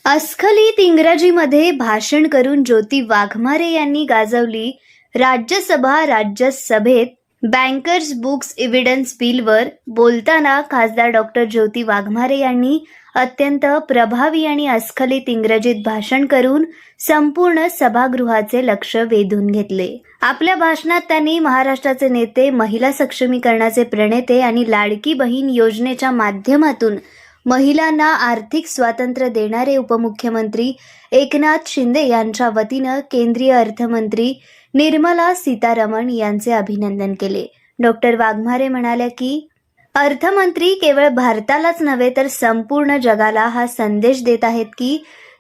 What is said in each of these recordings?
अस्खलित इंग्रजीमध्ये भाषण करून ज्योती वाघमारे यांनी गाजवली राज्यसभेत बँकर्स बुक्स एव्हिडन्स बिलवर बोलताना खासदार डॉक्टर ज्योती वाघमारे यांनी अत्यंत प्रभावी आणि अस्खलित इंग्रजीत भाषण करून संपूर्ण सभागृहाचे लक्ष वेधून घेतले. आपल्या भाषणात त्यांनी महाराष्ट्राचे नेते, महिला सक्षमीकरणाचे प्रणेते आणि लाडकी बहीण योजनेच्या माध्यमातून महिलांना आर्थिक स्वातंत्र्य देणारे उपमुख्यमंत्री एकनाथ शिंदे यांच्या वतीनं केंद्रीय अर्थमंत्री निर्मला सीतारमण यांचे अभिनंदन केले. डॉक्टर वाघमारे म्हणाल्या की अर्थमंत्री केवळ भारतालाच नव्हे तर संपूर्ण जगाला हा संदेश देत आहेत की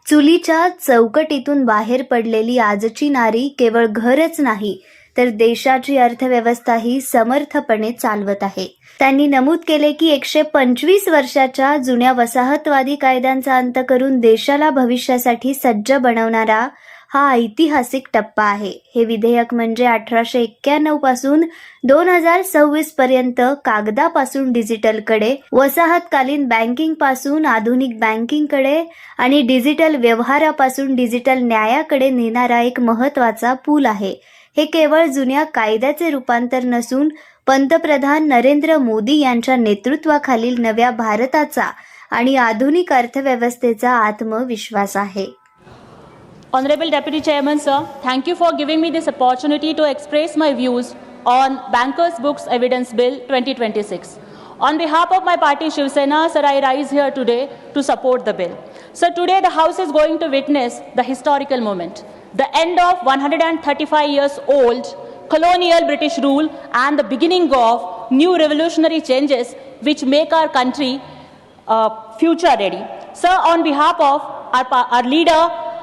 चुलीच्या चौकटीतून बाहेर पडलेली आजची नारी केवळ घरच नाही तर देशाची अर्थव्यवस्थाही समर्थपणे चालवत आहे. त्यांनी नमूद केले की 125 वर्षाच्या जुन्या वसाहतवादी कायद्यांचा अंत करून देशाला भविष्यासाठी सज्ज बनवणारा हा ऐतिहासिक टप्पा आहे. हे विधेयक म्हणजे 1891 पासून 2026 पर्यंत कागदापासून डिजिटलकडे, वसाहतकालीन बँकिंग पासून आधुनिक बँकिंगकडे आणि डिजिटल व्यवहारापासून डिजिटल न्यायाकडे नेणारा एक महत्त्वाचा पूल आहे. हे केवळ जुन्या कायद्याचे रूपांतर नसून पंतप्रधान नरेंद्र मोदी यांच्या नेतृत्वाखालील नव्या भारताचा आणि आधुनिक अर्थव्यवस्थेचा आत्मविश्वास आहे. Honorable Deputy Chairman, sir, thank you for giving me this opportunity to express my views on Bankers Books Evidence Bill 2026. On behalf of my party Shiv Sena, sir, I rise here today to support the bill. Sir, today the House is going to witness the historical moment, the end of 135 years old colonial British rule and the beginning of new revolutionary changes which make our country future ready. Sir, on behalf of our leader,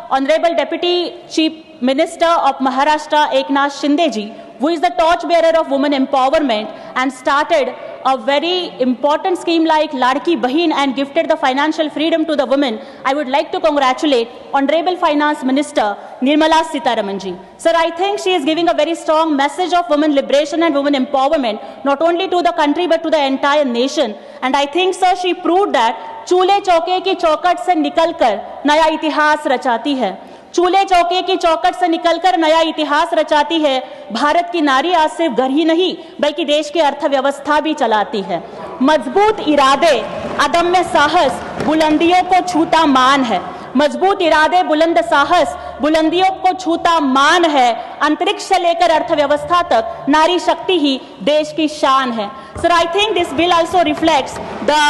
Honorable Deputy Chief Minister of Maharashtra Eknath Shinde ji, who is the torchbearer of women empowerment and started a very important scheme like Ladki Bahin and gifted the financial freedom to the women, I would like to congratulate Honorable Finance Minister Nirmala Sitharaman ji. Sir, I think she is giving a very strong message of women liberation and women empowerment, not only to the country but to the entire nation. And I think, sir, she proved that चूल्हे चौके की चौखट से निकलकर नया इतिहास रचाती है. चूल्हे चौके की चौखट से निकलकर नया इतिहास रचाती है. भारत की नारी आज सिर्फ घर ही नहीं बल्कि देश की अर्थव्यवस्था भी चलाती है. मजबूत इरादे, अदम्य साहस, बुलंदियों को छूता मान है. मजबूत इरादे, बुलंद साहस, बुलंदियों को छूता मान है. अंतरिक्ष से लेकर अर्थव्यवस्था तक नारी शक्ति ही देश की शान है. Sir, I think this bill also reflects the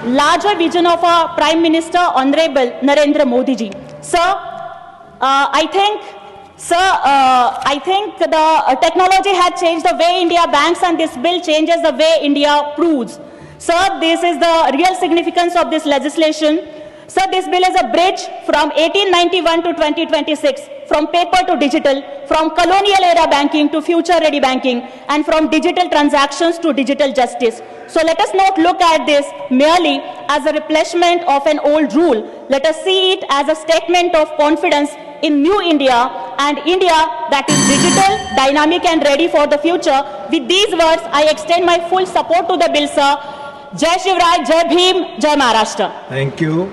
larger vision of our Prime Minister Honorable Narendra Modi ji. Sir, I think the technology has changed the way India banks, and this bill changes the way India proves. Sir, this is the real significance of this legislation. Sir, this bill is a bridge from 1891 to 2026, from paper to digital, from colonial era banking to future ready banking, and from digital transactions to digital justice. So let us not look at this merely as a replacement of an old rule. Let us see it as a statement of confidence in new India, and India that is digital, dynamic and ready for the future. With these words, I extend my full support to the bill, sir. Jai Shivraj, Jai Bhim, Jai Maharashtra. Thank you.